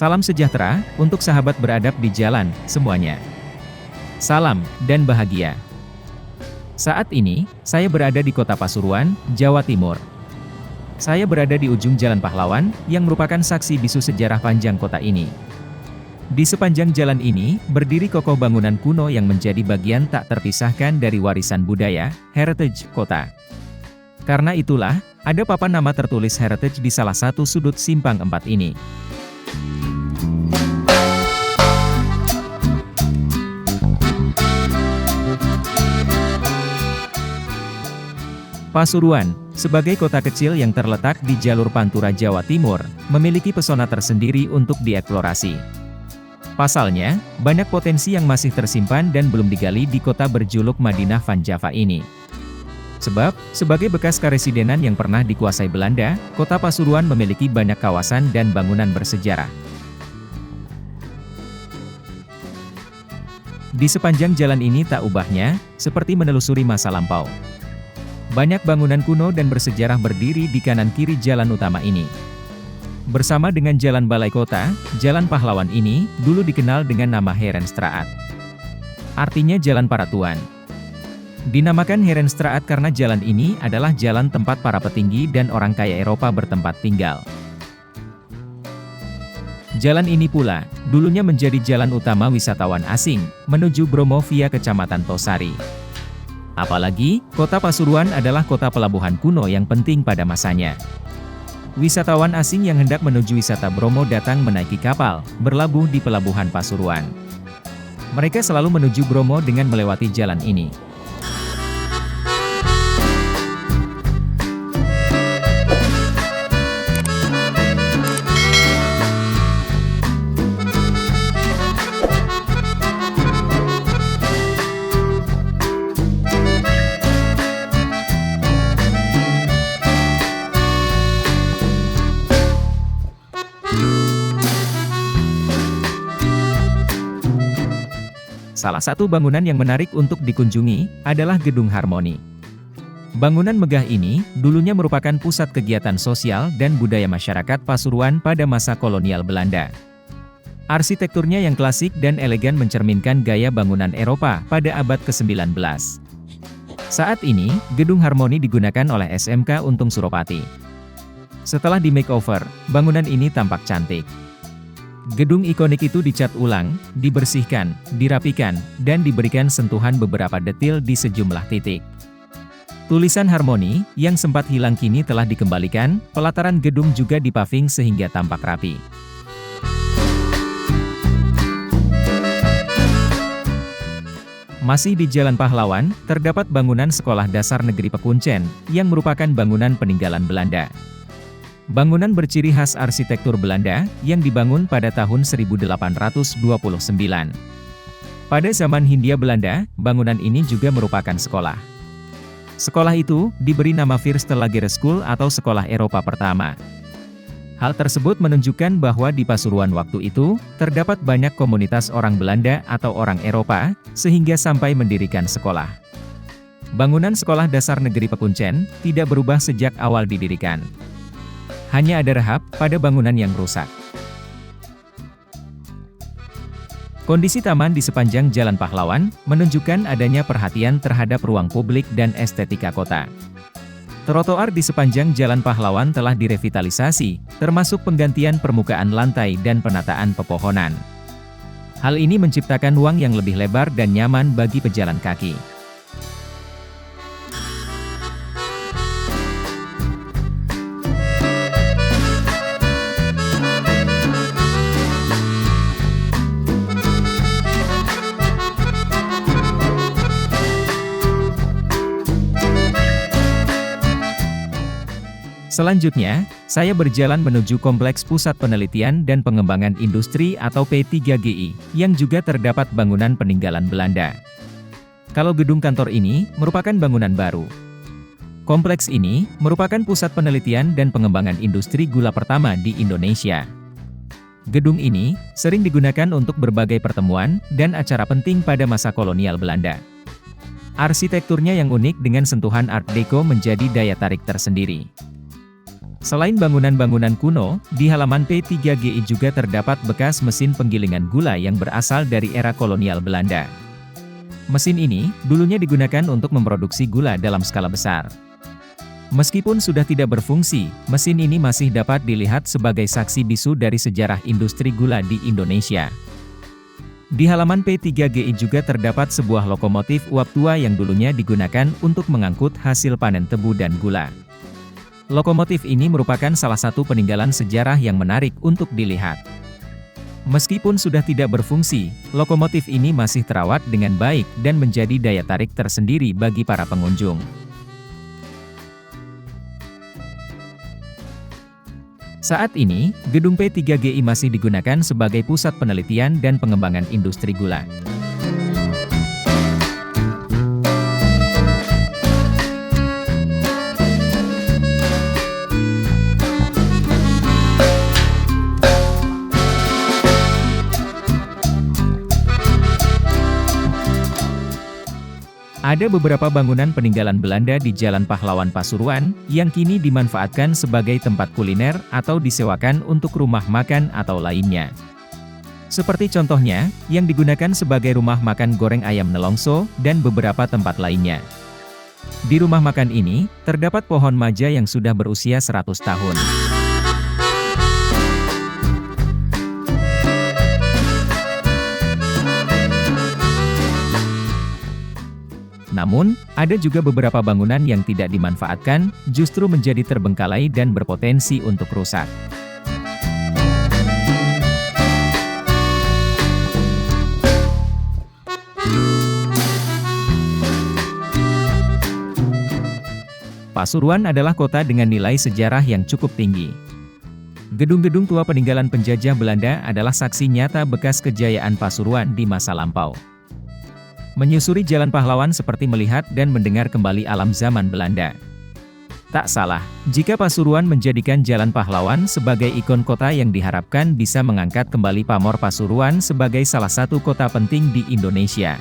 Salam sejahtera, untuk sahabat beradab di jalan, semuanya. Salam, dan bahagia. Saat ini, saya berada di kota Pasuruan, Jawa Timur. Saya berada di ujung Jalan Pahlawan, yang merupakan saksi bisu sejarah panjang kota ini. Di sepanjang jalan ini, berdiri kokoh bangunan kuno yang menjadi bagian tak terpisahkan dari warisan budaya, heritage, kota. Karena itulah, ada papan nama tertulis heritage di salah satu sudut simpang 4 ini. Pasuruan, sebagai kota kecil yang terletak di jalur Pantura Jawa Timur, memiliki pesona tersendiri untuk dieksplorasi. Pasalnya, banyak potensi yang masih tersimpan dan belum digali di kota berjuluk Madinah Van Java ini. Sebab, sebagai bekas karesidenan yang pernah dikuasai Belanda, kota Pasuruan memiliki banyak kawasan dan bangunan bersejarah. Di sepanjang jalan ini tak ubahnya, seperti menelusuri masa lampau. Banyak bangunan kuno dan bersejarah berdiri di kanan-kiri jalan utama ini. Bersama dengan Jalan Balai Kota, Jalan Pahlawan ini dulu dikenal dengan nama Herenstraat. Artinya Jalan Para Tuan. Dinamakan Herenstraat karena jalan ini adalah jalan tempat para petinggi dan orang kaya Eropa bertempat tinggal. Jalan ini pula, dulunya menjadi jalan utama wisatawan asing, menuju Bromo via Kecamatan Tosari. Apalagi, kota Pasuruan adalah kota pelabuhan kuno yang penting pada masanya. Wisatawan asing yang hendak menuju wisata Bromo datang menaiki kapal, berlabuh di pelabuhan Pasuruan. Mereka selalu menuju Bromo dengan melewati jalan ini. Salah satu bangunan yang menarik untuk dikunjungi adalah Gedung Harmoni. Bangunan megah ini dulunya merupakan pusat kegiatan sosial dan budaya masyarakat Pasuruan pada masa kolonial Belanda. Arsitekturnya yang klasik dan elegan mencerminkan gaya bangunan Eropa pada abad ke-19. Saat ini, Gedung Harmoni digunakan oleh SMK Untung Suropati. Setelah di makeover, bangunan ini tampak cantik. Gedung ikonik itu dicat ulang, dibersihkan, dirapikan, dan diberikan sentuhan beberapa detil di sejumlah titik. Tulisan Harmoni, yang sempat hilang kini telah dikembalikan, pelataran gedung juga dipaving sehingga tampak rapi. Masih di Jalan Pahlawan, terdapat bangunan Sekolah Dasar Negeri Pekuncen, yang merupakan bangunan peninggalan Belanda. Bangunan berciri khas arsitektur Belanda, yang dibangun pada tahun 1829. Pada zaman Hindia Belanda, bangunan ini juga merupakan sekolah. Sekolah itu diberi nama First Lagere School atau Sekolah Eropa Pertama. Hal tersebut menunjukkan bahwa di Pasuruan waktu itu, terdapat banyak komunitas orang Belanda atau orang Eropa, sehingga sampai mendirikan sekolah. Bangunan Sekolah Dasar Negeri Pekuncen tidak berubah sejak awal didirikan. Hanya ada rehab pada bangunan yang rusak. Kondisi taman di sepanjang Jalan Pahlawan menunjukkan adanya perhatian terhadap ruang publik dan estetika kota. Trotoar di sepanjang Jalan Pahlawan telah direvitalisasi, termasuk penggantian permukaan lantai dan penataan pepohonan. Hal ini menciptakan ruang yang lebih lebar dan nyaman bagi pejalan kaki. Selanjutnya, saya berjalan menuju Kompleks Pusat Penelitian dan Pengembangan Industri atau P3GI, yang juga terdapat bangunan peninggalan Belanda. Kalau gedung kantor ini merupakan bangunan baru. Kompleks ini merupakan pusat penelitian dan pengembangan industri gula pertama di Indonesia. Gedung ini sering digunakan untuk berbagai pertemuan dan acara penting pada masa kolonial Belanda. Arsitekturnya yang unik dengan sentuhan Art Deco menjadi daya tarik tersendiri. Selain bangunan-bangunan kuno, di halaman P3GI juga terdapat bekas mesin penggilingan gula yang berasal dari era kolonial Belanda. Mesin ini, dulunya digunakan untuk memproduksi gula dalam skala besar. Meskipun sudah tidak berfungsi, mesin ini masih dapat dilihat sebagai saksi bisu dari sejarah industri gula di Indonesia. Di halaman P3GI juga terdapat sebuah lokomotif uap tua yang dulunya digunakan untuk mengangkut hasil panen tebu dan gula. Lokomotif ini merupakan salah satu peninggalan sejarah yang menarik untuk dilihat. Meskipun sudah tidak berfungsi, lokomotif ini masih terawat dengan baik dan menjadi daya tarik tersendiri bagi para pengunjung. Saat ini, gedung P3GI masih digunakan sebagai pusat penelitian dan pengembangan industri gula. Ada beberapa bangunan peninggalan Belanda di Jalan Pahlawan Pasuruan, yang kini dimanfaatkan sebagai tempat kuliner atau disewakan untuk rumah makan atau lainnya. Seperti contohnya, yang digunakan sebagai rumah makan goreng ayam Nelongso, dan beberapa tempat lainnya. Di rumah makan ini, terdapat pohon maja yang sudah berusia 100 tahun. Namun, ada juga beberapa bangunan yang tidak dimanfaatkan, justru menjadi terbengkalai dan berpotensi untuk rusak. Pasuruan adalah kota dengan nilai sejarah yang cukup tinggi. Gedung-gedung tua peninggalan penjajah Belanda adalah saksi nyata bekas kejayaan Pasuruan di masa lampau. Menyusuri Jalan Pahlawan seperti melihat dan mendengar kembali alam zaman Belanda. Tak salah, jika Pasuruan menjadikan Jalan Pahlawan sebagai ikon kota yang diharapkan bisa mengangkat kembali pamor Pasuruan sebagai salah satu kota penting di Indonesia.